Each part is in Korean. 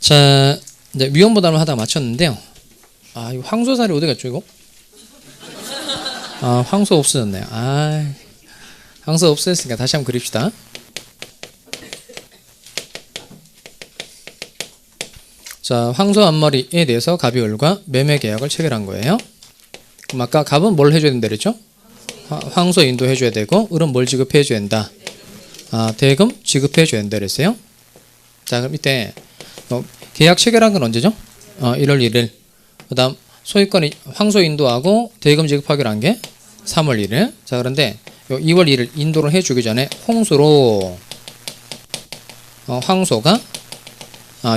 자, 이제 위험부담을 하다가 마쳤는데요. 아, 이거 황소살이 어디 갔죠, 이거? 아, 황소 없어졌네요. 아, 황소 없어졌으니까 다시 한번 그립시다. 자, 황소 한 마리에 대해서 갑이 을과 매매 계약을 체결한 거예요. 그럼 아까 갑은 뭘 해줘야 된다 그랬죠? 황소 인도해줘야 되고, 을은 뭘 지급해줘야 된다? 아, 대금 지급해줘야 된다 그랬어요. 자, 그럼 이때 계약 체결한 건 언제죠? 1월 1일. 그 다음 소유권이 황소 인도하고 대금 지급하기로 한 게 3월 1일. 자, 그런데 2월 1일 인도를 해주기 전에 홍수로 황소가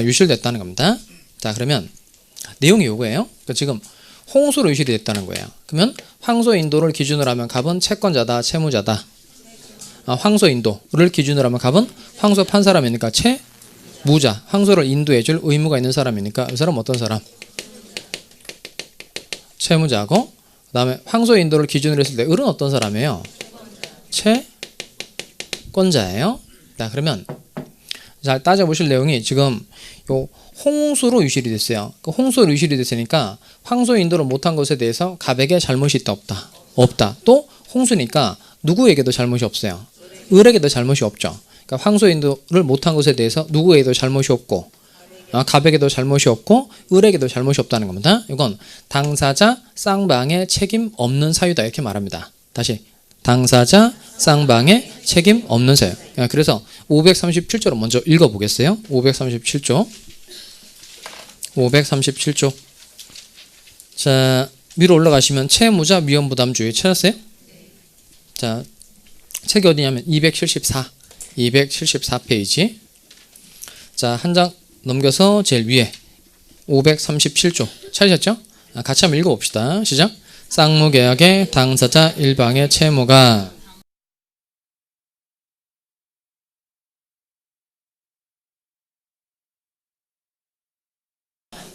유실됐다는 겁니다. 자, 그러면 내용이 요거예요. 그러니까 지금 홍수로 유실이 됐다는 거예요. 그러면 황소 인도를 기준으로 하면 갑은 채권자다, 채무자다. 황소 인도를 기준으로 하면 갑은 황소 판 사람이니까 채무자. 황소를 인도해줄 의무가 있는 사람이니까 이 사람은 어떤 사람? 채무자고, 그 다음에 황소 인도를 기준으로 했을 때 을은 어떤 사람이에요? 채권자예요. 자, 그러면 잘 따져보실 내용이 지금 요 홍수로 유실이 됐어요. 그 홍수로 유실이 됐으니까 황소 인도를 못한 것에 대해서 갑에게 잘못이 있다 없다? 없다. 또 홍수니까 누구에게도 잘못이 없어요. 을에게도 잘못이 없죠. 그러니까 황소 인도를 못한 것에 대해서 누구에게도 잘못이 없고, 갑에게도 잘못이 없고 을에게도 잘못이 없다는 겁니다. 이건 당사자 쌍방의 책임 없는 사유다 이렇게 말합니다. 다시 당사자 쌍방의 책임 없는 사유. 그래서 537조로 먼저 읽어보겠어요. 537조. 자, 위로 올라가시면 채무자 위험부담주의 찾았어요? 자, 책이 어디냐면 274페이지. 자, 한 장 넘겨서 제일 위에 537조 찾으셨죠? 같이 한번 읽어봅시다. 시작. 쌍무계약의 당사자 일방의 채무가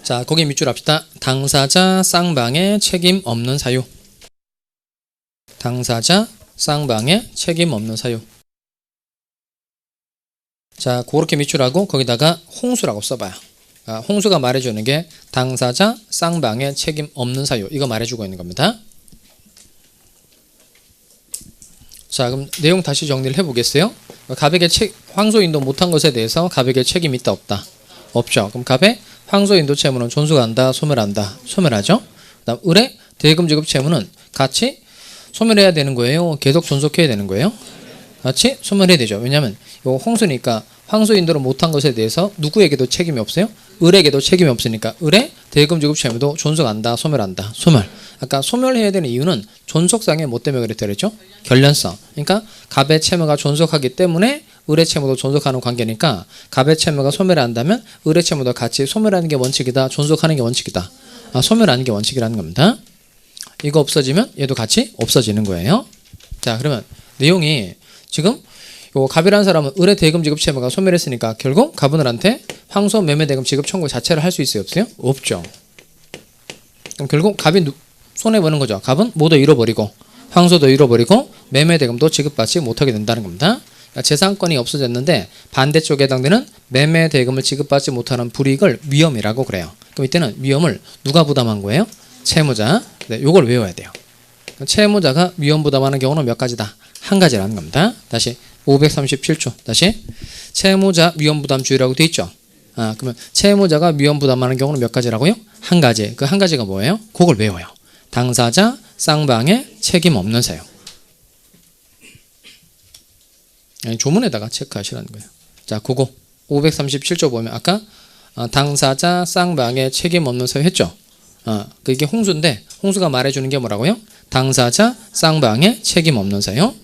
자, 거기 밑줄 합시다. 당사자 쌍방의 책임 없는 사유. 당사자 쌍방의 책임 없는 사유. 자, 그렇게 밑줄하고 거기다가 홍수라고 써봐요. 홍수가 말해주는 게 당사자 쌍방의 책임 없는 사유. 이거 말해주고 있는 겁니다. 자, 그럼 내용 다시 정리를 해보겠어요. 갑에게 황소 인도 못한 것에 대해서 갑에게 책임이 있다 없다? 없죠. 그럼 갑의 황소 인도 채무는 존속한다, 소멸한다? 소멸하죠. 그 다음 을의 대금 지급 채무는 같이 소멸해야 되는 거예요? 계속 존속해야 되는 거예요? 같이 소멸해야 되죠. 왜냐하면 요 홍수니까 황소 인도를 못한 것에 대해서 누구에게도 책임이 없어요? 을에게도 책임이 없으니까 을의 대금 지급 채무도 존속한다, 소멸한다? 소멸. 아까 소멸해야 되는 이유는 존속상의 뭐 때문에 그랬다 그랬죠? 결련성. 그러니까 갑의 채무가 존속하기 때문에 을의 채무도 존속하는 관계니까 갑의 채무가 소멸한다면 을의 채무도 같이 소멸하는 게 원칙이다, 존속하는 게 원칙이다. 소멸하는 게 원칙이라는 겁니다. 이거 없어지면 얘도 같이 없어지는 거예요. 자, 그러면 내용이 지금 요 갑이라는 사람은 을의 대금 지급 채무가 소멸했으니까 결국 갑은 을한테 황소 매매 대금 지급 청구 자체를 할 수 있어요, 없어요? 없죠. 그럼 결국 갑이 손해 보는 거죠. 갑은 모두 잃어버리고 황소도 잃어버리고 매매 대금도 지급받지 못하게 된다는 겁니다. 그러니까 재산권이 없어졌는데 반대쪽에 해당되는 매매 대금을 지급받지 못하는 불이익을 위험이라고 그래요. 그럼 이때는 위험을 누가 부담한 거예요? 채무자. 네, 요걸 외워야 돼요. 채무자가 위험 부담하는 경우는 몇 가지다? 한 가지라는 겁니다. 다시 537조. 다시 채무자 위험 부담주의라고 돼 있죠. 그러면 채무자가 위험 부담하는 경우는 몇 가지라고요? 한 가지. 그 한 가지가 뭐예요? 그걸 외워요. 당사자 쌍방의 책임 없는 사유. 조문에다가 체크하시라는 거예요. 자, 그거 537조 보면 아까 당사자 쌍방의 책임 없는 사유 했죠. 그게 홍수인데 홍수가 말해주는 게 뭐라고요? 당사자 쌍방의 책임 없는 사유.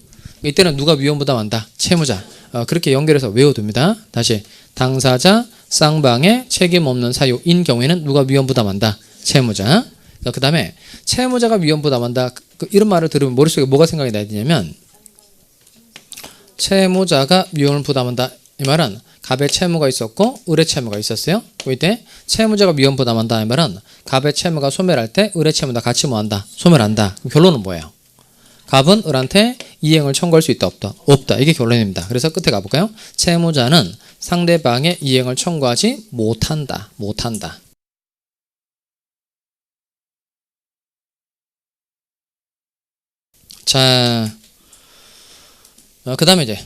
이때는 누가 위험 부담한다? 채무자. 그렇게 연결해서 외워둡니다. 다시 당사자 쌍방의 책임 없는 사유인 경우에는 누가 위험 부담한다? 채무자. 그 다음에 채무자가 위험 부담한다. 이런 말을 들으면 머릿속에 뭐가 생각이 나야 되냐면 채무자가 위험을 부담한다. 이 말은 갑의 채무가 있었고 을의 채무가 있었어요. 이때 채무자가 위험 부담한다. 이 말은 갑의 채무가 소멸할 때 을의 채무도 같이 뭐한다? 소멸한다. 결론은 뭐예요? 갑은 을한테 이행을 청구할 수 있다 없다? 없다. 이게 결론입니다. 그래서 끝에 가볼까요? 채무자는 상대방의 이행을 청구하지 못한다. 못한다. 자, 그 다음에 이제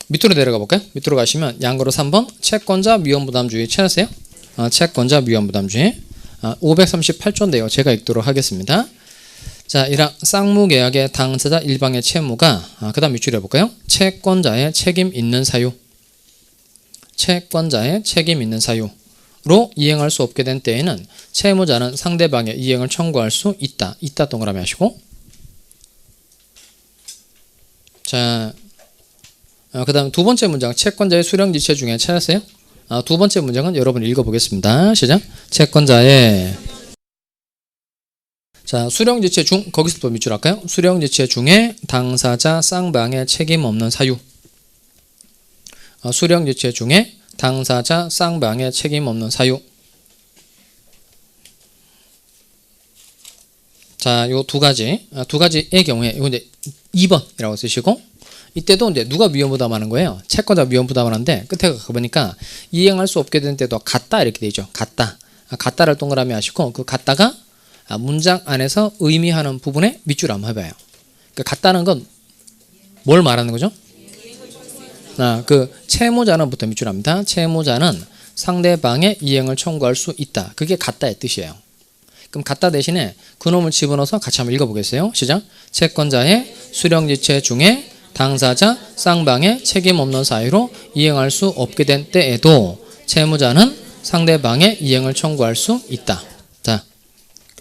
밑으로 내려가 볼까요? 밑으로 가시면 양거로 3번 채권자 위험부담주의 찾았어요? 채권자 위험부담주의 538조인데요. 제가 읽도록 하겠습니다. 자, 1항 쌍무계약의 당사자 일방의 채무가 그 다음 밑줄 해볼까요? 채권자의 책임 있는 사유, 채권자의 책임 있는 사유로 이행할 수 없게 된 때에는 채무자는 상대방의 이행을 청구할 수 있다. 있다 동그라미 하시고, 자, 그 다음 두 번째 문장 채권자의 수령지체 중에 찾았어요? 두 번째 문장은 여러분 읽어보겠습니다. 시작. 채권자의 자, 수령지체 중, 거기서부터 밑줄 할까요? 수령지체 중에 당사자 쌍방의 책임 없는 사유. 수령지체 중에 당사자 쌍방의 책임 없는 사유. 자, 요 두 가지의 경우에, 이거 이제 2번이라고 쓰시고, 이때도 이제 누가 위험부담하는 거예요? 채권자 위험부담하는데, 끝에 가보니까 이행할 수 없게 된 때도 같다, 이렇게 되죠. 같다. 같다를 동그라미 하시고, 그 같다가 문장 안에서 의미하는 부분에 밑줄 한번 해봐요. 그러니까 같다는 건 뭘 말하는 거죠? 그 채무자는부터 밑줄합니다. 채무자는 상대방의 이행을 청구할 수 있다. 그게 같다의 뜻이에요. 그럼 같다 대신에 그놈을 집어넣어서 같이 한번 읽어보겠어요. 시작. 채권자의 수령지체 중에 당사자 쌍방의 책임 없는 사유로 이행할 수 없게 된 때에도 채무자는 상대방의 이행을 청구할 수 있다. 자,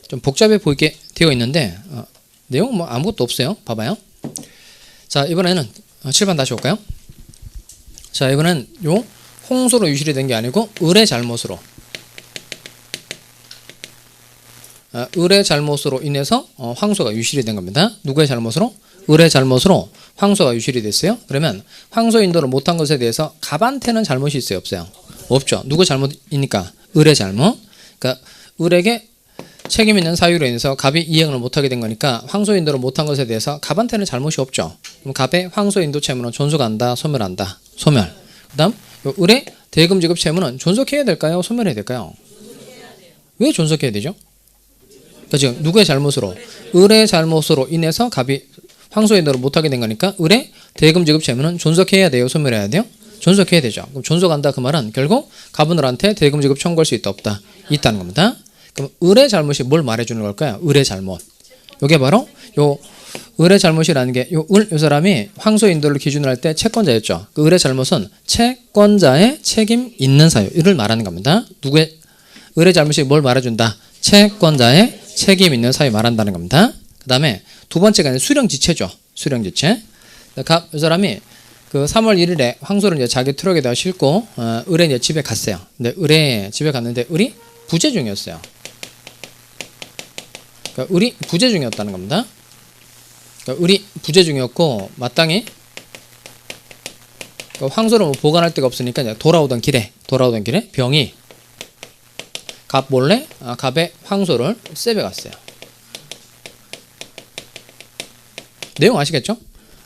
좀 복잡해 보이게 되어 있는데 내용 뭐 아무것도 없어요. 봐봐요. 자, 이번에는 7번 다시 올까요? 자, 이번엔 요 홍소로 유실이 된 게 아니고 을의 잘못으로 을의 잘못으로 인해서 황소가 유실이 된 겁니다. 누구의 잘못으로? 을의 잘못으로 황소가 유실이 됐어요. 그러면 황소 인도를 못한 것에 대해서 갑한테는 잘못이 있어요? 없어요? 없죠. 누구 잘못이니까? 을의 잘못. 그러니까 을에게 책임 있는 사유로 인해서 갑이 이행을 못하게 된 거니까 황소 인도를 못한 것에 대해서 갑한테는 잘못이 없죠. 그럼 갑의 황소 인도 채무는 존속한다, 소멸한다. 소멸. 그 다음 을의 대금 지급 채무는 존속해야 될까요? 소멸해야 될까요? 왜 존속해야 되죠? 그러니까 지금 누구의 잘못으로? 을의 잘못으로 인해서 갑이 황소 인도를 못하게 된 거니까 을의 대금 지급 채무는 존속해야 돼요? 소멸해야 돼요? 존속해야 되죠. 그럼 존속한다 그 말은 결국 갑은 을한테 대금 지급 청구할 수 있다 없다? 있다는 겁니다. 그럼 을의 잘못이 뭘 말해주는 걸까요? 을의 잘못. 이게 바로 요 을의 잘못이라는 게 요 사람이 황소 인도를 기준으로 할 때 채권자였죠. 그 을의 잘못은 채권자의 책임 있는 사유를 말하는 겁니다. 누구의 을의 잘못이 뭘 말해준다? 채권자의 책임 있는 사유 말한다는 겁니다. 그 다음에 두 번째가 수령지체죠. 수령지체. 이 사람이 그 3월 1일에 황소를 이제 자기 트럭에다 싣고 을의 이제 집에 갔어요. 근데 을의 집에 갔는데 을이 부재 중이었어요. 그러니까 을이 부재 중이었다는 겁니다. 그러니까 을이 부재 중이었고 마땅히 황소를 뭐 보관할 데가 없으니까 이제 돌아오던 길에 병이 갑 몰래 갑의 황소를 쎄배 갔어요. 내용 아시겠죠?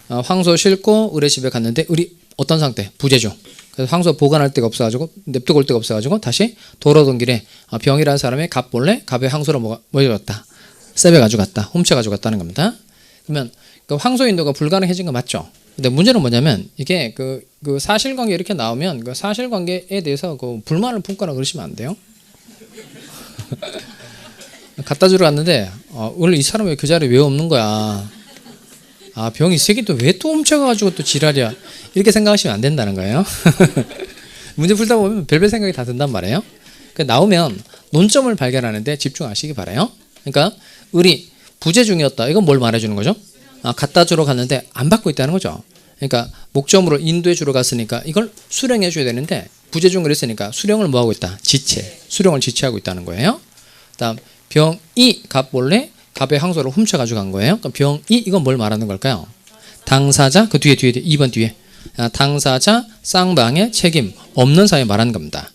황소 싣고 을의 집에 갔는데 을이 어떤 상태? 부재중. 그래서 황소 보관할 데가 없어가지고 냅두고 올 데가 없어가지고 다시 돌아오던 길에 병이라는 사람이 갑 몰래 갑의 황소를 모여갔다. 쎄배 가져갔다. 훔쳐 가져갔다는 겁니다. 그러면 그 황소 인도가 불가능해진 거 맞죠? 근데 문제는 뭐냐면 이게 그 사실관계 이렇게 나오면 그 사실관계에 대해서 그 불만을 품거나 그러시면 안 돼요. 갖다 주러 갔는데 오늘 이 사람 왜 그 자리에 왜 없는 거야? 병이 이 새끼 또 왜 또 훔쳐가지고 또 지랄이야? 이렇게 생각하시면 안 된다는 거예요. 문제 풀다 보면 별별 생각이 다 든단 말이에요. 그러니까 나오면 논점을 발견하는데 집중하시기 바라요. 그러니까 을이 부재 중이었다. 이건 뭘 말해주는 거죠? 갖다 주러 갔는데 안 받고 있다는 거죠. 그러니까 목적으로 인도해 주러 갔으니까 이걸 수령해 줘야 되는데 부재 중을 했으니까 수령을 뭐하고 있다? 수령을 지체하고 있다는 거예요. 다음 병이 갑 몰래 갑의 황소를 훔쳐가지고 간 거예요. 그럼 병이 이건 뭘 말하는 걸까요? 당사자 그 뒤에 2번 뒤에 당사자 쌍방의 책임 없는 사유 말하는 겁니다.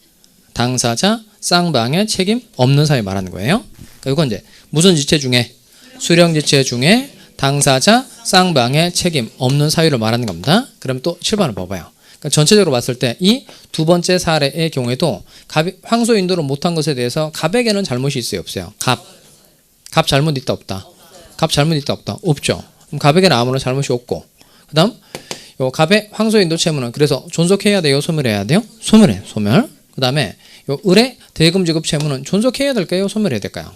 당사자 쌍방의 책임 없는 사유 말하는 거예요. 그러니까 이건 이제 무슨 지체 중에 수령지체 중에 당사자 쌍방의 책임 없는 사유를 말하는 겁니다. 그럼 또 7번을 봐봐요. 그러니까 전체적으로 봤을 때 이 두 번째 사례의 경우에도 황소 인도를 못한 것에 대해서 갑에게는 잘못이 있어요, 없어요? 갑 잘못 있다 없다? 갑 잘못 있다 없다? 없죠. 그럼 갑에게는 아무런 잘못이 없고, 그 다음 요 갑의 황소 인도 채무는 그래서 존속해야 돼요, 소멸해야 돼요? 소멸해, 소멸. 그 다음에 요 을의 대금 지급 채무는 존속해야 될까요, 소멸해야 될까요?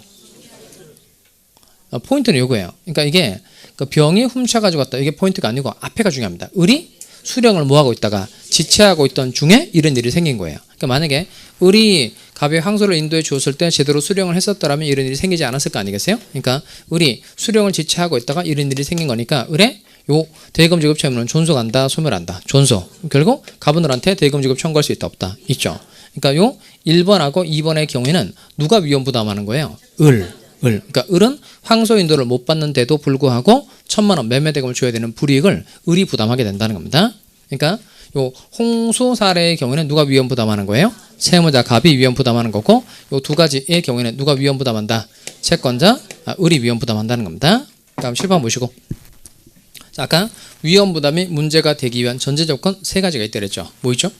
포인트는 요거예요. 그러니까 이게 그 병이 훔쳐가지고 갔다, 이게 포인트가 아니고 앞에가 중요합니다. 을이 수령을 뭐하고 있다가 지체하고 있던 중에 이런 일이 생긴 거예요. 그러니까 만약에 을이 갑의 황소를 인도해 주었을 때 제대로 수령을 했었더라면 이런 일이 생기지 않았을 거 아니겠어요? 그러니까 을이 수령을 지체하고 있다가 이런 일이 생긴 거니까 을의 요 대금 지급 채무는 존속한다, 소멸한다. 존속. 결국 갑은 을한테 대금 지급 청구할 수 있다 없다? 있죠. 그러니까 요 1번하고 2번의 경우에는 누가 위험 부담하는 거예요? 그러니까 을은 황소 인도를 못 받는데도 불구하고 1,000만 원 매매 대금을 줘야 되는 불이익을 을이 부담하게 된다는 겁니다. 그러니까 요 홍수 사례의 경우에는 누가 위험 부담하는 거예요? 채무자 갑이 위험 부담하는 거고, 요 두 가지의 경우에는 누가 위험 부담한다? 채권자 을이 위험 부담한다는 겁니다. 다음 실판 보시고. 자, 아까 위험 부담이 문제가 되기 위한 전제 조건 세 가지가 있다 그랬죠. 뭐 있죠?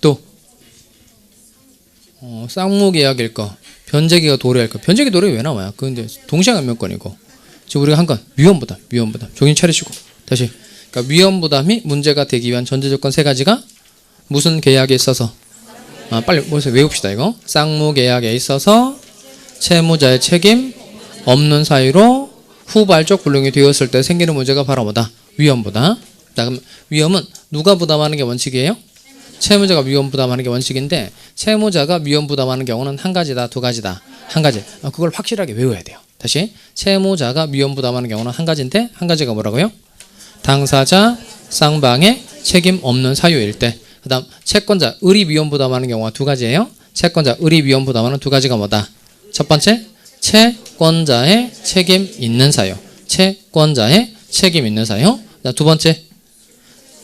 또 쌍무계약일 거, 변제기가 도래할 거. 변제기 도래 왜 나와요? 근데 동시행안면권이고. 지금 우리가 한 건 위험부담. 정신 차리시고 다시. 그러니까 위험부담이 문제가 되기 위한 전제조건 세 가지가 무슨 계약에 있어서? 빨리 뭐서 외웁시다 이거. 쌍무계약에 있어서 채무자의 책임 없는 사유로 후발적 불능이 되었을 때 생기는 문제가 바로 뭐다? 위험부담. 자, 그럼 위험은 누가 부담하는 게 원칙이에요? 채무자가 위험 부담하는 게 원칙인데, 채무자가 위험 부담하는 경우는 한 가지다, 두 가지다? 한 가지. 그걸 확실하게 외워야 돼요. 다시. 채무자가 위험 부담하는 경우는 한 가지인데, 한 가지가 뭐라고요? 당사자 쌍방의 책임 없는 사유일 때. 그 다음 채권자 을이 위험 부담하는 경우가 두 가지예요. 채권자 을이 위험 부담하는 두 가지가 뭐다? 첫 번째, 채권자의 책임 있는 사유. 채권자의 책임 있는 사유. 두 번째,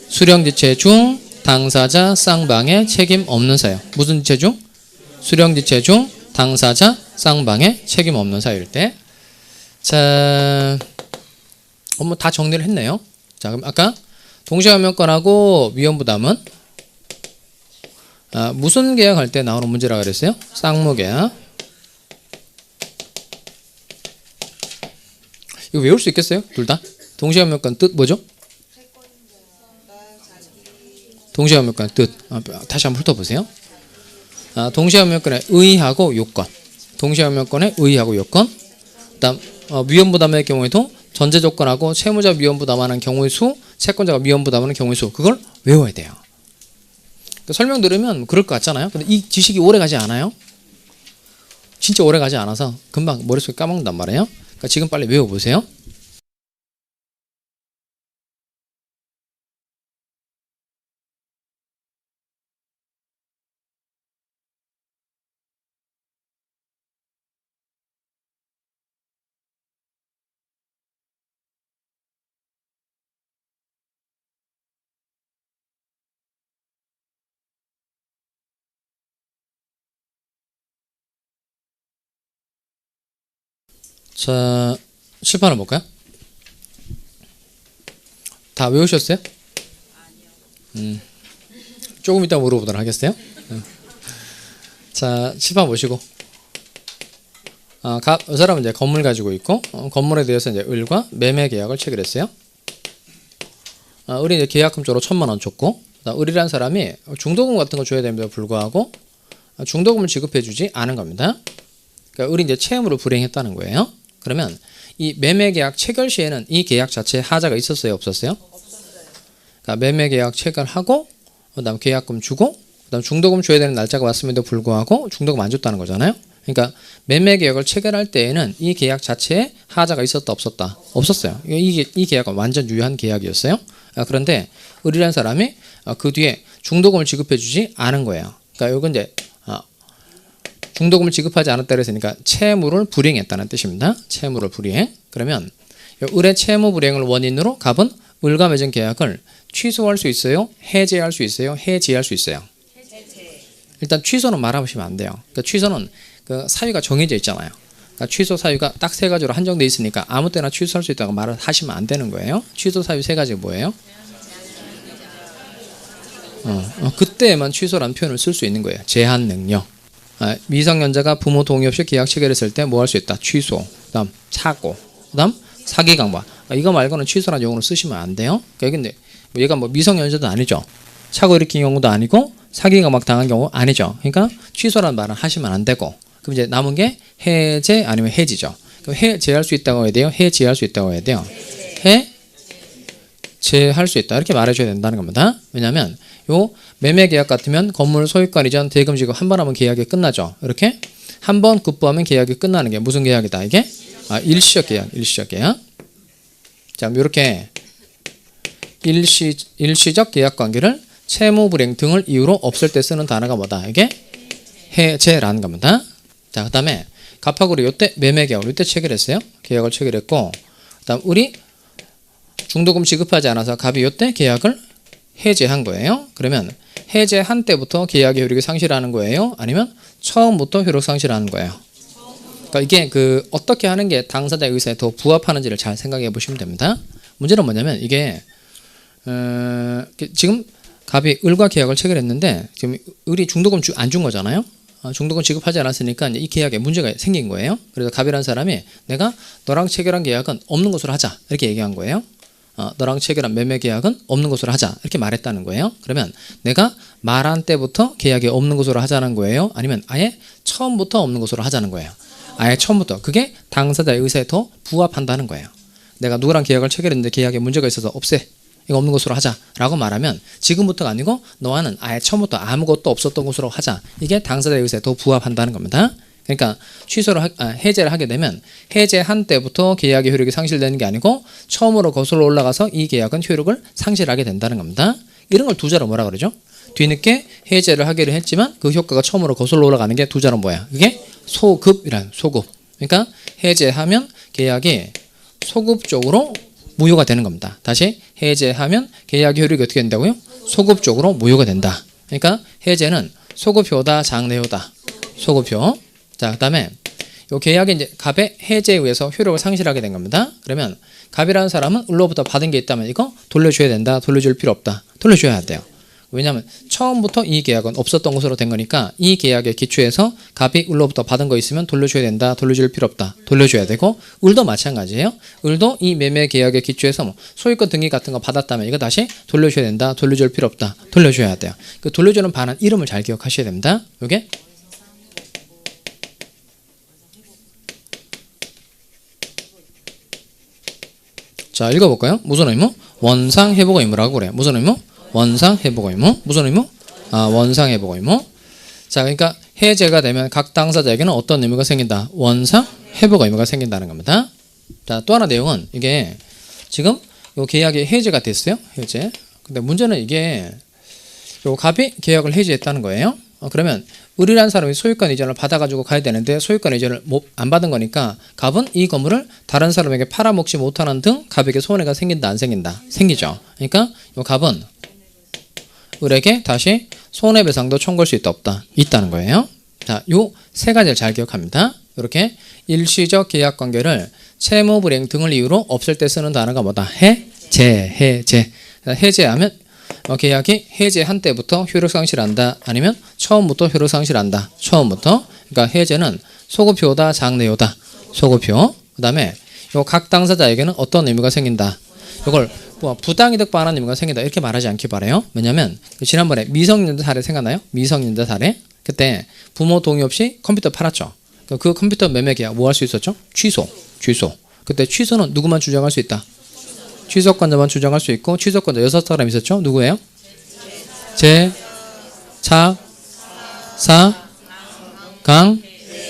수령지체 중 당사자 쌍방의 책임 없는 사유. 무슨 지체 중? 수령지체 중 당사자 쌍방의 책임 없는 사유일 때. 자, 뭐 다 정리를 했네요. 자, 그럼 아까 동시화면권하고 위험부담은 무슨 계약할 때 나오는 문제라고 그랬어요? 쌍무계약. 이거 외울 수 있겠어요? 둘 다? 동시화면권 뜻 뭐죠? 동시화면권 뜻 다시 한번 훑어보세요. 동시화면권의 의의하고 요건, 동시화면권의 의의하고 요건. 그다음 위험부담의 경우에도 전제조건하고 채무자 위험부담하는 경우의 수, 채권자가 위험부담하는 경우의 수, 그걸 외워야 돼요. 그러니까 설명 들으면 그럴 것 같잖아요. 근데 이 지식이 오래 가지 않아요. 진짜 오래 가지 않아서 금방 머릿속에 까먹는단 말이에요. 그러니까 지금 빨리 외워보세요. 자, 칠판을 볼까요? 다 외우셨어요? 조금 이따 물어보도록 하겠어요. 자, 칠판 보시고. 이 사람은 이제 건물 가지고 있고, 건물에 대해서 이제 을과 매매 계약을 체결했어요. 을이 이제 계약금 쪽으로 1,000만 원 줬고, 을이란 사람이 중도금 같은 거 줘야 됩니다. 불구하고 중도금을 지급해주지 않은 겁니다. 그러니까 을이 이제 채무를 불이행했다는 거예요. 그러면 이 매매계약 체결 시에는 이 계약 자체에 하자가 있었어요, 없었어요? 그러니까 매매계약 체결하고 그다음 계약금 주고 그다음 중도금 줘야 되는 날짜가 왔음에도 불구하고 중도금 안 줬다는 거잖아요. 그러니까 매매계약을 체결할 때에는 이 계약 자체에 하자가 있었다, 없었다? 없었어요. 이 계약은 완전 유효한 계약이었어요. 그런데 을이라는 사람이 그 뒤에 중도금을 지급해주지 않은 거예요. 그러니까 이건 이제 중도금을 지급하지 않았다 그랬으니까 채무를 불이행했다는 뜻입니다. 채무를 불이행. 그러면 을의 채무 불이행을 원인으로 갑은 을과 맺은 계약을 취소할 수 있어요? 해제할 수 있어요? 해지할 수 있어요? 일단 취소는 말하시면 안 돼요. 그러니까 취소는 그 사유가 정해져 있잖아요. 그러니까 그러니까 취소 사유가 딱 세 가지로 한정돼 있으니까 아무 때나 취소할 수 있다고 말을 하시면 안 되는 거예요. 취소 사유 세 가지가 뭐예요? 그때만 취소라는 표현을 쓸 수 있는 거예요. 제한 능력. 미성년자가 부모 동의 없이 계약 체결했을 때 뭐 할 수 있다? 취소. 그다음 착오. 그다음 사기 강박. 이거 말고는 취소라는 용어를 쓰시면 안 돼요. 그러니까 근데 얘가 뭐 미성년자도 아니죠. 착오 일으킨 경우도 아니고 사기 강박 당한 경우 아니죠. 그러니까 취소라는 말은 하시면 안 되고. 그럼 이제 남은 게 해제 아니면 해지죠. 그럼 해제할 수 있다고 해야 돼요? 해지할 수 있다고 해야 돼요? 해제할 수 있다. 이렇게 말해줘야 된다는 겁니다. 왜냐하면 요 매매 계약 같으면 건물 소유권 이전 대금 지급 한 번 하면 계약이 끝나죠. 이렇게 한 번 급부하면 계약이 끝나는 게 무슨 계약이다 이게? 일시적 계약, 일시적 계약. 자, 이렇게 일시적 계약 관계를 채무 불이행 등을 이유로 없을 때 쓰는 단어가 뭐다? 이게 해제라는 겁니다. 자, 그다음에 갑하고 우리 요때 매매 계약을 요때 체결했어요. 계약을 체결했고, 그다음 우리 중도금 지급하지 않아서 갑이 요때 계약을 해제한 거예요. 그러면 해제한 때부터 계약의 효력이 상실하는 거예요? 아니면 처음부터 효력 상실하는 거예요? 그러니까 이게 어떻게 하는 게 당사자의 의사에 더 부합하는지를 잘 생각해 보시면 됩니다. 문제는 뭐냐면 이게 지금 갑이 을과 계약을 체결했는데 지금 을이 중도금 안 준 거잖아요. 중도금 지급하지 않았으니까 이 계약에 문제가 생긴 거예요. 그래서 갑이라는 사람이 내가 너랑 체결한 계약은 없는 것으로 하자 이렇게 얘기한 거예요. 너랑 체결한 매매 계약은 없는 것으로 하자 이렇게 말했다는 거예요. 그러면 내가 말한 때부터 계약이 없는 것으로 하자는 거예요? 아니면 아예 처음부터 없는 것으로 하자는 거예요? 아예 처음부터. 그게 당사자의 의사에 더 부합한다는 거예요. 내가 누구랑 계약을 체결했는데 계약에 문제가 있어서 없애. 이거 없는 것으로 하자라고 말하면 지금부터가 아니고 너와는 아예 처음부터 아무것도 없었던 것으로 하자. 이게 당사자의 의사에 더 부합한다는 겁니다. 그러니까 해제를 하게 되면 해제한 때부터 계약의 효력이 상실되는 게 아니고 처음으로 거슬러 올라가서 이 계약은 효력을 상실하게 된다는 겁니다. 이런 걸 두 자로 뭐라 그러죠? 뒤늦게 해제를 하기로 했지만 그 효과가 처음으로 거슬러 올라가는 게 두 자로 뭐야? 그게 소급이란 소급. 그러니까 해제하면 계약이 소급적으로 무효가 되는 겁니다. 다시 해제하면 계약의 효력이 어떻게 된다고요? 소급적으로 무효가 된다. 그러니까 해제는 소급효다, 장래효다. 소급효. 자, 그다음에 요 계약이 이제 갑의 해제에 의해서 효력을 상실하게 된 겁니다. 그러면 갑이라는 사람은 을로부터 받은 게 있다면 이거 돌려줘야 된다, 돌려줄 필요 없다. 돌려줘야 돼요. 왜냐하면 처음부터 이 계약은 없었던 것으로 된 거니까 이 계약에 기초해서 갑이 을로부터 받은 거 있으면 돌려줘야 된다, 돌려줄 필요 없다. 돌려줘야 되고 을도 마찬가지예요. 을도 이 매매 계약에 기초해서 뭐 소유권 등기 같은 거 받았다면 이거 다시 돌려줘야 된다, 돌려줄 필요 없다. 돌려줘야 돼요. 그 돌려주는 반환 이름을 잘 기억하셔야 됩니다. 요게 자, 읽어볼까요? 무슨 의무? 원상회복 의무라고 그래요. 무슨 의무? 원상회복 의무. 무슨 의무? 원상회복 의무. 자, 그러니까 해제가 되면 각 당사자에게는 어떤 의무가 생긴다? 원상회복 의무가 생긴다는 겁니다. 자, 또 하나 내용은 이게 지금 요 계약이 해제가 됐어요. 해제. 근데 문제는 이게 요 갑이 계약을 해제했다는 거예요. 그러면 을이라는 사람이 소유권 이전을 받아가지고 가야 되는데 소유권 이전을 안 받은 거니까 갑은 이 건물을 다른 사람에게 팔아먹지 못하는 등 갑에게 손해가 생긴다 안 생긴다? 생기죠. 그러니까 이 갑은 을에게 다시 손해배상도 청구할 수 있다 없다? 있다는 거예요. 자, 요 세 가지를 잘 기억합니다. 이렇게 일시적 계약 관계를 채무 불이행 등을 이유로 없을 때 쓰는 단어가 뭐다? 해제. 해제하면 계약이 해제한 때부터 효력 상실한다. 아니면 처음부터 효력 상실한다. 처음부터. 그러니까 해제는 소급효다, 장래효다. 소급효. 그다음에 요 각 당사자에게는 어떤 의무가 생긴다. 이걸 부당이득 반환 의무가 생긴다. 이렇게 말하지 않기 바라요. 왜냐면 지난번에 미성년자 사례 생각나요? 미성년자 사례. 그때 부모 동의 없이 컴퓨터 팔았죠. 그 컴퓨터 매매 계약 뭐 할 수 있었죠? 취소. 그때 취소는 누구만 주장할 수 있다? 취소권자만 주장할 수 있고 취소권자 6사람 있었죠? 누구예요? 제, 차, 사, 강,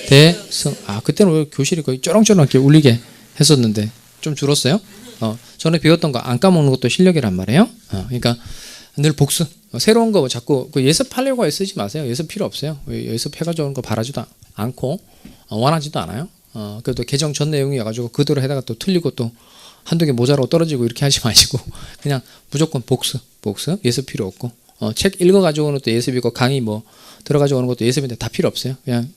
대, 승. 그때는 왜 교실이 거의 쩌렁쩌렁 이렇게 울리게 했었는데 좀 줄었어요? 전에 배웠던 거 안 까먹는 것도 실력이란 말이에요. 그러니까 늘 복습. 새로운 거 자꾸 예습하려고 쓰지 마세요. 예습 필요 없어요. 예습해가지고 오는 거 바라지도 않고 원하지도 않아요. 그래도 개정 전 내용이어가지고 그대로 해다가 또 틀리고 또 한두 개 모자라고 떨어지고 이렇게 하지 마시고 그냥 무조건 복습. 예습 필요 없고 책 읽어가지고 오는 것도 예습이고 강의 뭐 들어가지고 오는 것도 예습인데 다 필요 없어요. 그냥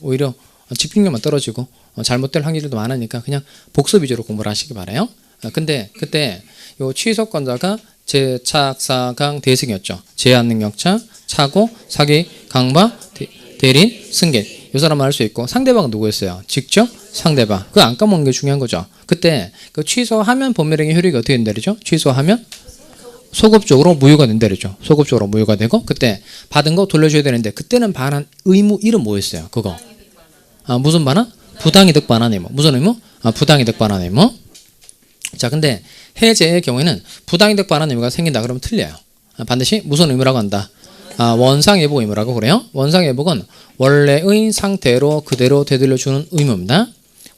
오히려 집중력만 떨어지고 잘못될 확률이 더 많으니까 그냥 복습 위주로 공부를 하시기 바라요. 근데 그때 요 취소권자가 제착, 사강, 대승이었죠. 제한 능력자, 차고, 사기, 강바, 대린, 승계. 이 사람만 할 수 있고 상대방은 누구였어요? 직접 상대방. 그거 안 까먹는 게 중요한 거죠. 그때 그 취소하면 법률행위 효력이 어떻게 된다 그러죠? 취소하면 소급적으로 무효가 된다 그러죠. 소급적으로 무효가 되고 그때 받은 거 돌려줘야 되는데 그때는 반환 의무 이름 뭐였어요? 그거. 무슨 반환? 부당이득 반환 의무. 무슨 의무? 부당이득 반환 의무. 자, 근데 해제의 경우에는 부당이득 반환 의무가 생긴다 그러면 틀려요. 반드시 무슨 의무라고 한다? 원상예복 의무라고 그래요. 원상예복은 원래의 상태로 그대로 되돌려주는 의무입니다.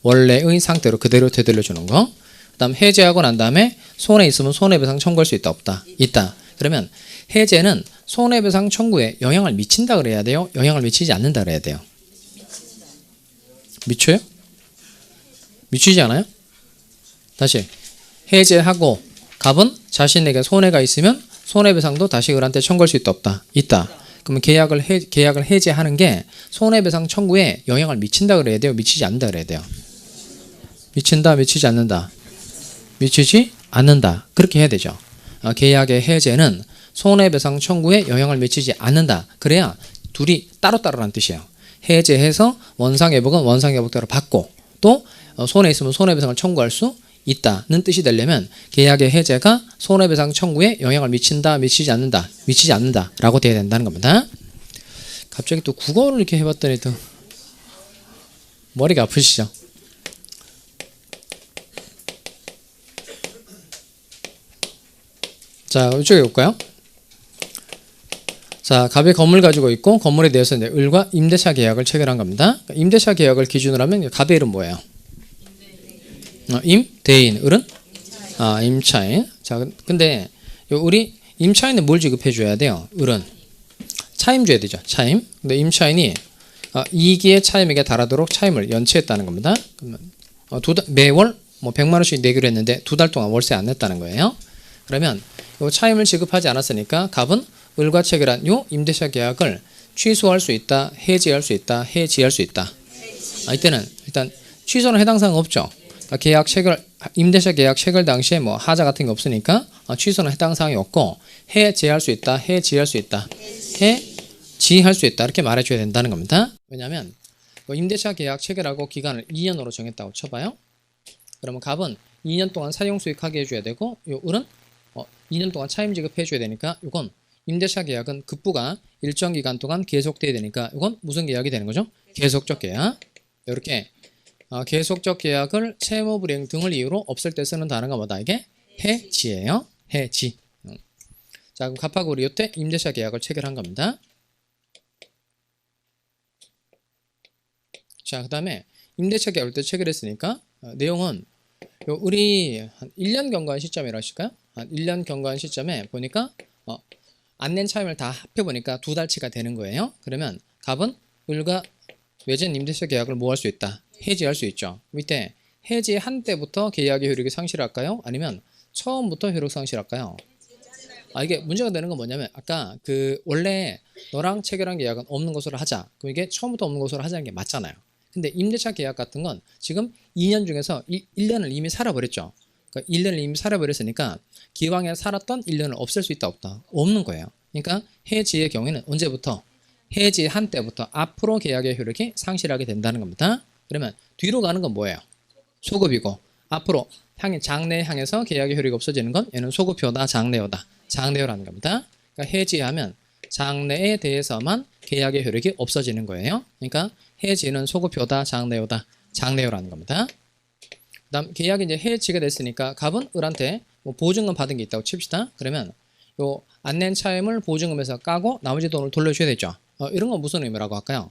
원래의 상태로 그대로 되돌려주는 거. 그 다음 해제하고 난 다음에 손해 있으면 손해배상 청구할 수 있다 없다? 있다. 그러면 해제는 손해배상 청구에 영향을 미친다 그래야 돼요? 영향을 미치지 않는다 그래야 돼요? 미쳐요? 미치지 않아요? 다시 해제하고 갑은 자신에게 손해가 있으면 손해배상도 다시 을한테 청구할 수 있다 없다? 있다. 그러면 계약을 해제하는 게 손해배상 청구에 영향을 미친다 그래야 돼요? 미치지 않는다 그래야 돼요? 미친다, 미치지 않는다? 미치지 않는다. 그렇게 해야 되죠. 계약의 해제는 손해배상 청구에 영향을 미치지 않는다. 그래야 둘이 따로따로란 뜻이에요. 해제해서 원상회복은 원상회복대로 받고 또 손해 있으면 손해배상을 청구할 수 있다는 뜻이 되려면 계약의 해제가 손해배상 청구에 영향을 미친다, 미치지 않는다, 미치지 않는다라고 돼야 된다는 겁니다. 갑자기 또 국어를 이렇게 해봤더니 또 머리가 아프시죠? 자, 이쪽에 볼까요? 자, 갑이 건물 가지고 있고 건물에 대해서 이제 을과 임대차 계약을 체결한 겁니다. 임대차 계약을 기준으로 하면 갑의 이름 뭐예요? 임대인, 을은 임차인. 자, 근데 우리 임차인은 뭘 지급해 줘야 돼요? 을은 차임 줘야 되죠. 차임. 근데 임차인이 2기의 차임액에 달하도록 차임을 연체했다는 겁니다. 그러면 매월 뭐 100만 원씩 내기로 했는데 2달 동안 월세 안 냈다는 거예요. 그러면 요 차임을 지급하지 않았으니까 갑은 을과 체결한 요 임대차 계약을 취소할 수 있다, 해지할 수 있다, 해지할 수 있다. 이때는 일단 취소는 해당 사항 없죠. 계약 체결, 임대차 계약 체결 당시에 뭐 하자 같은 게 없으니까 취소는 해당 사항이 없고 해지할 수 있다, 해지할 수 있다, 해지할 수 있다 이렇게 말해줘야 된다는 겁니다. 왜냐하면 임대차 계약 체결하고 기간을 2년으로 정했다고 쳐봐요. 그러면 갑은 2년 동안 사용 수익하게 해줘야 되고 요 을은 2년 동안 차임 지급해줘야 되니까 이건 임대차 계약은 급부가 일정 기간 동안 계속돼야 되니까 이건 무슨 계약이 되는 거죠? 계속적 계약. 이렇게 계속적 계약을 채무 불이행 등을 이유로 없을 때 쓰는 단어가 뭐다? 이게 해지예요. 해지. 자, 그럼 갑하고 을이 이때 임대차 계약을 체결한 겁니다. 자, 그 다음에 임대차 계약을 때 체결했으니까 내용은 우리 한 1년 경과한 시점이라 하실까요? 한 1년 경과한 시점에 보니까 안 낸 차임을 다 합해보니까 2달치가 되는 거예요. 그러면 갑은 을과 외전 임대차 계약을 뭐 할 수 있다? 해지할 수 있죠. 밑에 해지한 때부터 계약의 효력이 상실할까요? 아니면 처음부터 효력 상실할까요? 이게 문제가 되는 건 뭐냐면 아까 원래 너랑 체결한 계약은 없는 것으로 하자. 그럼 이게 처음부터 없는 것으로 하자는 게 맞잖아요. 근데 임대차 계약 같은 건 지금 2년 중에서 1년을 이미 살아버렸죠. 그러니까 1년을 이미 살아버렸으니까 기왕에 살았던 1년을 없앨 수 있다 없다? 없는 거예요. 그러니까 해지의 경우에는 언제부터? 해지한 때부터 앞으로 계약의 효력이 상실하게 된다는 겁니다. 그러면 뒤로 가는 건 뭐예요? 소급이고 앞으로 장래 향해서 계약의 효력이 없어지는 건 얘는 소급효다, 장래효다. 장래효라는 겁니다. 그러니까 해지하면 장래에 대해서만 계약의 효력이 없어지는 거예요. 그러니까 해지는 소급효다, 장래효다. 장래효라는 겁니다. 그다음 계약이 이제 해지가 됐으니까 갑은 을한테 뭐 보증금 받은 게 있다고 칩시다. 그러면 요 안 낸 차임을 보증금에서 까고 나머지 돈을 돌려줘야 되죠. 이런 건 무슨 의미라고 할까요?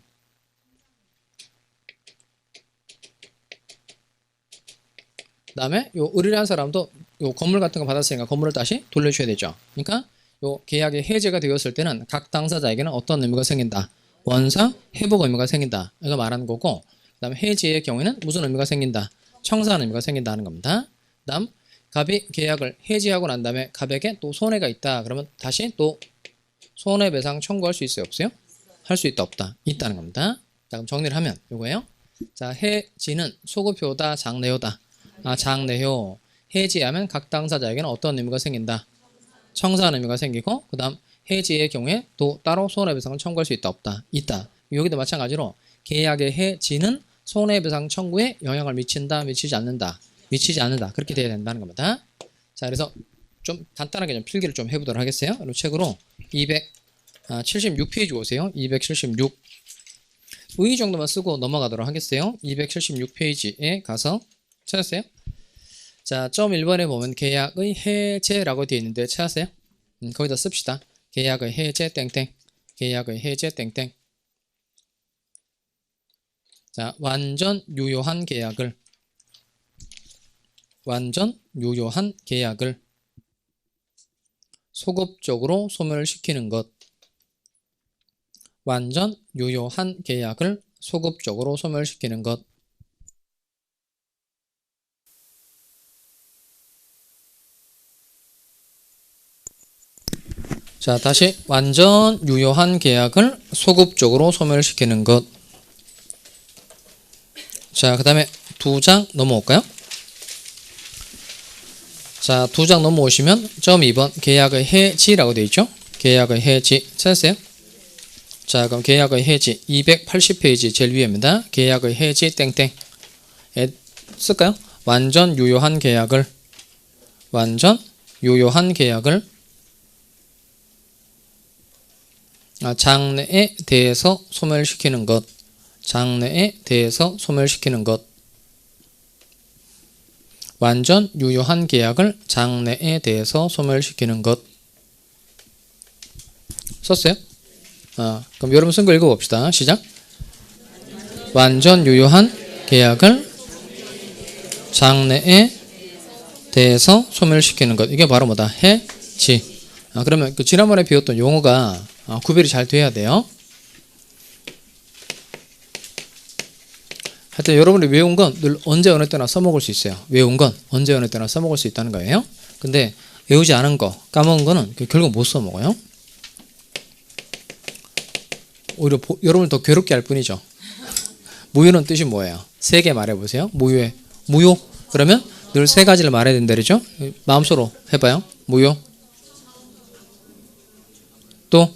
그다음에 요 을이라는 사람도 요 건물 같은 거 받았으니까 건물을 다시 돌려줘야 되죠. 그러니까 요 계약이 해지가 되었을 때는 각 당사자에게는 어떤 의무가 생긴다? 원상 회복 의무가 생긴다. 이거 말하는 거고, 그다음에 해지의 경우에는 무슨 의무가 생긴다? 청산 의무가 생긴다는 겁니다. 그다음 갑이 계약을 해지하고 난 다음에 갑에게 또 손해가 있다. 그러면 다시 또 손해배상 청구할 수 있어요? 없어요? 할 수 있다 없다? 있다는 겁니다. 자, 그럼 정리를 하면 이거예요. 자, 해지는 소급효다, 장래효다. 장래효. 해지하면 각 당사자에게는 어떤 의미가 생긴다? 청사하는 의미가 생기고, 그 다음 해지의 경우에 또 따로 손해배상을 청구할 수 있다, 없다? 있다. 여기도 마찬가지로 계약의 해지는 손해배상 청구에 영향을 미친다, 미치지 않는다? 미치지 않는다. 그렇게 돼야 된다는 겁니다. 자, 그래서 좀 간단하게 좀 필기를 좀 해보도록 하겠어요. 그럼 책으로 276페이지 오세요. 276. 의 정도만 쓰고 넘어가도록 하겠어요. 276페이지에 가서 찾았어요? 자, 점 1번에 보면 계약의 해제라고 되어 있는데 찾았어요? 거기다 씁시다. 계약의 해제 땡땡. 계약의 해제 땡땡. 자, 완전 유효한 계약을 소급적으로 소멸시키는 것. 완전 유효한 계약을 소급적으로 소멸시키는 것. 자, 다시 완전 유효한 계약을 소급적으로 소멸시키는 것. 자, 그 다음에 2장 넘어올까요? 자, 2장 넘어오시면 점 2번 계약의 해지라고 되어 있죠? 계약의 해지 찾았어요? 자, 그럼 계약의 해지 280페이지 제일 위에입니다. 계약의 해지 땡땡 쓸까요? 완전 유효한 계약을 장래에 대해서 소멸시키는 것. 장래에 대해서 소멸시키는 것. 완전 유효한 계약을 장래에 대해서 소멸시키는 것. 썼어요? 그럼 여러분 쓴 거 읽어봅시다. 시작. 완전 유효한 계약을 장래에 대해서 소멸시키는 것. 이게 바로 뭐다? 해지. 그러면 그 지난번에 배웠던 용어가 구별이 잘 돼야 돼요. 하여튼 여러분이 외운 건 늘 언제 어느 때나 써먹을 수 있어요. 외운 건 언제 어느 때나 써먹을 수 있다는 거예요. 근데 외우지 않은 거, 까먹은 거는 결국 못 써먹어요. 오히려 여러분을 더 괴롭게 할 뿐이죠. 무효는 뜻이 뭐예요? 3개 말해보세요. 무효. 그러면 늘 3가지를 말해야 된다 그러죠? 마음속으로 해봐요. 무효. 또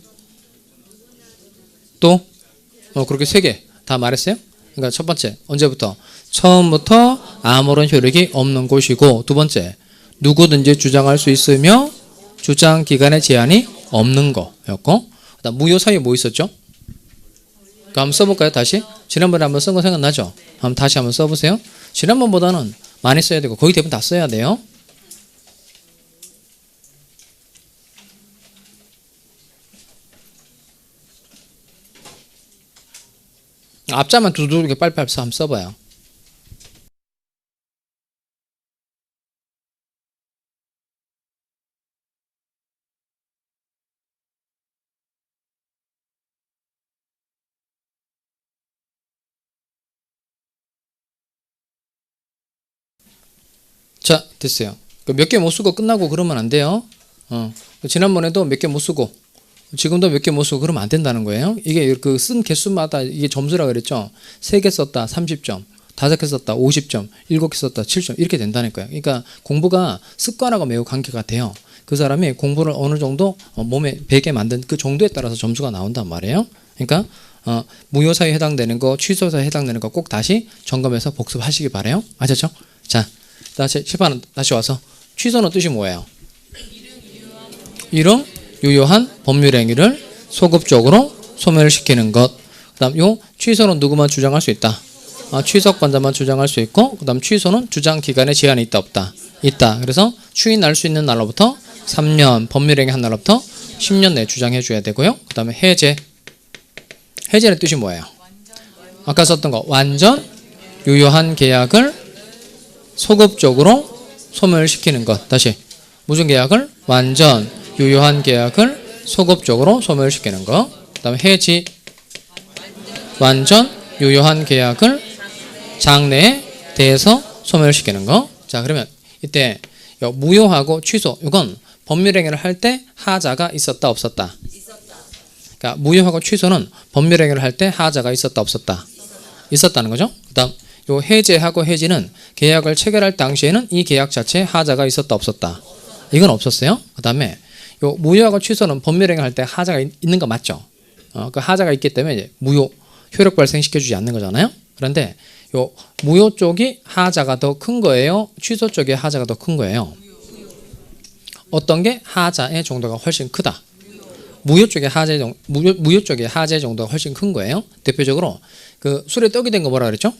그렇게 3개 다 말했어요? 그러니까 첫 번째, 언제부터? 처음부터 아무런 효력이 없는 곳이고, 두 번째, 누구든지 주장할 수 있으며 주장 기간에 제한이 없는 거였고, 그다음 무효 사이에 뭐 있었죠? 한번 써볼까요? 다시? 지난번에 한번 쓴 거 생각나죠? 한번 다시 한번 써보세요. 지난번보다는 많이 써야 되고 거의 대부분 다 써야 돼요. 앞자만 두둑하게 빨리빨리 한번 써봐요. 자, 됐어요. 몇 개 못 쓰고 끝나고 그러면 안 돼요. 지난번에도 몇 개 못 쓰고 지금도 몇 개 못 쓰고 그러면 안 된다는 거예요. 이게 그 쓴 개수마다 이게 점수라 그랬죠. 3개 썼다 30점, 5개 썼다 50점, 7개 썼다 7점 이렇게 된다는 거예요. 그러니까 공부가 습관하고 매우 관계가 돼요. 그 사람이 공부를 어느 정도 몸에 배게 만든 그 정도에 따라서 점수가 나온단 말이에요. 그러니까 무효사에 해당되는 거, 취소사에 해당되는 거 꼭 다시 점검해서 복습하시기 바라요. 아셨죠? 자, 다시 칠판은 다시 와서 취소는 뜻이 뭐예요? 이름 유효한 법률 행위를 소급적으로 소멸시키는 것. 그 다음 요 취소는 누구만 주장할 수 있다? 취소권자만 주장할 수 있고, 그 다음 취소는 주장 기간에 제한이 있다 없다? 있다. 그래서 추인 날 수 있는 날로부터 3년, 법률 행위 한 날로부터 10년 내에 주장해 줘야 되고요. 그 다음에 해제. 해제의 뜻이 뭐예요? 아까 썼던 거 완전 유효한 계약을 소급적으로 소멸시키는 것. 다시 무슨 계약을? 완전 유효한 계약을 소급적으로 소멸시키는 것. 그 다음에 해지. 완전 유효한 계약을 장래에 대해서 소멸시키는 거. 자, 그러면 이때 무효하고 취소, 이건 법률행위를 할 때 하자가 있었다 없었다? 그러니까 무효하고 취소는 법률행위를 할 때 하자가 있었다 없었다? 있었다는 거죠. 그다음 요 해제하고 해지는 계약을 체결할 당시에는 이 계약 자체에 하자가 있었다 없었다. 이건 없었어요. 그다음에 요 무효하고 취소는 법률행위 할 때 하자가 있는 거 맞죠? 그 하자가 있기 때문에 이제 무효 효력 발생시켜 주지 않는 거잖아요. 그런데 요 무효 쪽이 하자가 더 큰 거예요? 취소 쪽의 하자가 더 큰 거예요? 어떤 게 하자의 정도가 훨씬 크다. 무효 쪽의 하자 정도가 훨씬 큰 거예요. 대표적으로 그 술에 떡이 된 거 뭐라 그랬죠?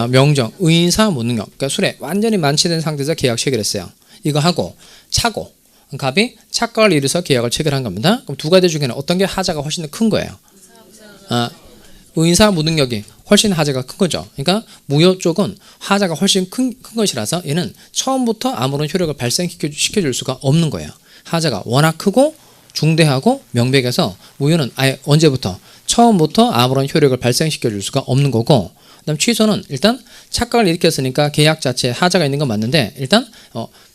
명정, 의인사 무능력. 그러니까 술에 완전히 만취된 상태에서 계약 체결했어요. 이거 하고 차고 갑이 착각을 일으켜서 계약을 체결한 겁니다. 그럼 두 가지 중에는 어떤 게 하자가 훨씬 더 큰 거예요? 의인사 무능력이 훨씬 하자가 큰 거죠. 그러니까 무효 쪽은 하자가 훨씬 큰 것이라서 얘는 처음부터 아무런 효력을 발생시켜줄 수가 없는 거예요. 하자가 워낙 크고 중대하고 명백해서 무효는 아예 언제부터 처음부터 아무런 효력을 발생시켜줄 수가 없는 거고, 그다음 취소는 일단 착각을 일으켰으니까 계약 자체에 하자가 있는 건 맞는데 일단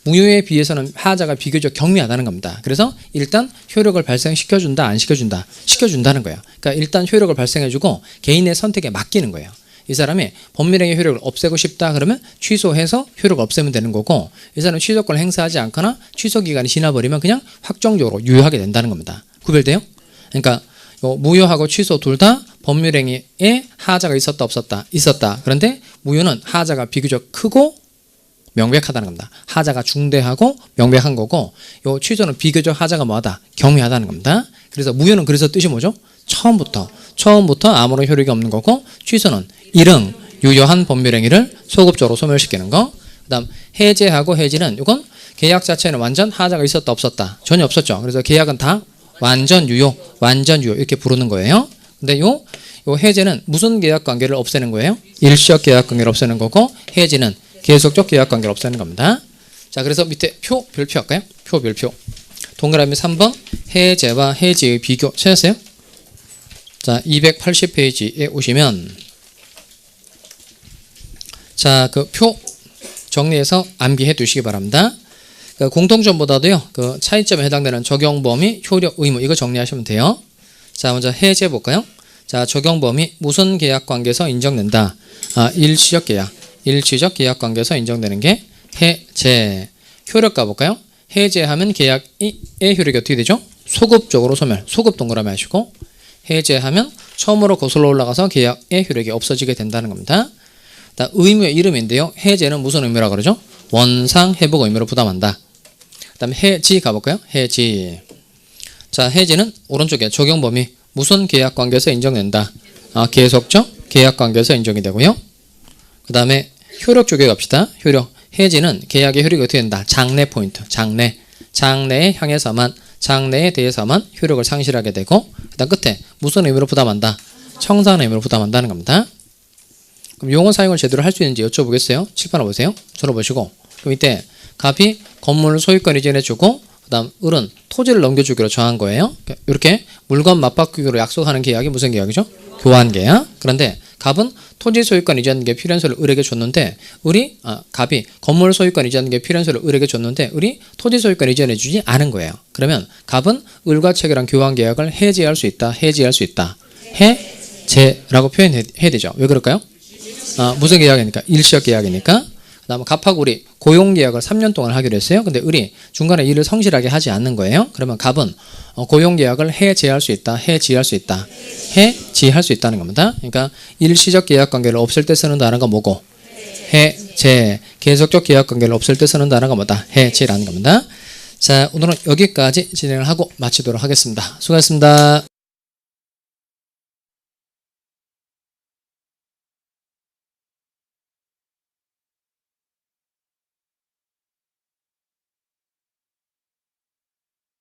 무효에 비해서는 하자가 비교적 경미하다는 겁니다. 그래서 일단 효력을 발생시켜준다 안 시켜준다? 시켜준다는 거예요. 그러니까 일단 효력을 발생해주고 개인의 선택에 맡기는 거예요. 이 사람이 법률행위 효력을 없애고 싶다 그러면 취소해서 효력을 없애면 되는 거고, 이 사람은 취소권을 행사하지 않거나 취소 기간이 지나버리면 그냥 확정적으로 유효하게 된다는 겁니다. 구별돼요? 그러니까 무효하고 취소 둘 다 법률행위에 하자가 있었다 없었다? 있었다. 그런데 무효는 하자가 비교적 크고 명백하다는 겁니다. 하자가 중대하고 명백한 거고, 요 취소는 비교적 하자가 뭐하다? 경미하다는 겁니다. 그래서 무효는 그래서 뜻이 뭐죠? 처음부터 아무런 효력이 없는 거고, 취소는 일응 유효한 법률행위를 소급적으로 소멸시키는 거. 그다음 해제하고 해지는 이건 계약 자체는 완전 하자가 있었다 없었다? 전혀 없었죠. 그래서 계약은 다 완전 유효 이렇게 부르는 거예요. 근데 요 해제는 무슨 계약 관계를 없애는 거예요? 일시적 계약 관계를 없애는 거고, 해지는 계속적 계약 관계를 없애는 겁니다. 자, 그래서 밑에 별표 할까요? 별표. 동그라미 3번 해제와 해지의 비교 찾았어요? 자, 280페이지에 오시면 자, 그 표 정리해서 암기해 두시기 바랍니다. 그 공통점보다도요, 그 차이점에 해당되는 적용 범위, 효력, 의무 이거 정리하시면 돼요. 자, 먼저 해제 볼까요? 자, 적용 범위 무슨 계약 관계에서 인정된다? 일시적 계약 관계에서 인정되는 게 해제. 효력 가볼까요? 해제하면 계약의 효력이 어떻게 되죠? 소급적으로 소멸. 소급 동그라미 하시고, 해제하면 처음으로 거슬러 올라가서 계약의 효력이 없어지게 된다는 겁니다. 의무의 이름인데요. 해제는 무슨 의무라 그러죠? 원상 회복 의무를 부담한다. 그 다음에 해지 가볼까요? 해지. 자, 해지는 오른쪽에 적용 범위 무슨 계약 관계에서 인정된다? 계속적 계약 관계에서 인정이 되고요. 그 다음에 효력 쪽에 갑시다. 효력. 해지는 계약의 효력이 어떻게 된다? 장래 포인트. 장래에 향해서만, 장래에 대해서만 효력을 상실하게 되고, 그 다음 끝에 무슨 의무를 부담한다? 청산 의무를 부담한다는 겁니다. 그럼 용어 사용을 제대로 할 수 있는지 여쭤보겠어요? 칠판 보세요. 들어보시고. 그럼 이때 갑이 건물 소유권 이전해주고, 그 다음 을은 토지를 넘겨주기로 정한 거예요. 이렇게 물건 맞바꾸기로 약속하는 계약이 무슨 계약이죠? 교환 계약. 그런데 갑은 토지 소유권 이전 게 필요한서를 을에게 줬는데, 갑이 건물 소유권 이전 게 필요한서를 을에게 줬는데 을이 토지 소유권 이전해주지 않은 거예요. 그러면 갑은 을과 체결한 교환 계약을 해지할 수 있다. 해제라고 표현해야 되죠. 왜 그럴까요? 무슨 계약이니까? 일시적 계약이니까. 그 다음에 갑하고 을이 고용계약을 3년 동안 하기로 했어요. 근데 을이 중간에 일을 성실하게 하지 않는 거예요. 그러면 갑은 고용계약을 해지할 수 있다. 해지할 수 있다는 겁니다. 그러니까 일시적 계약관계를 없앨 때 쓰는 단어가 뭐고? 해제. 계속적 계약관계를 없앨 때 쓰는 단어가 뭐다? 해지라는 겁니다. 자, 오늘은 여기까지 진행을 하고 마치도록 하겠습니다. 수고하셨습니다.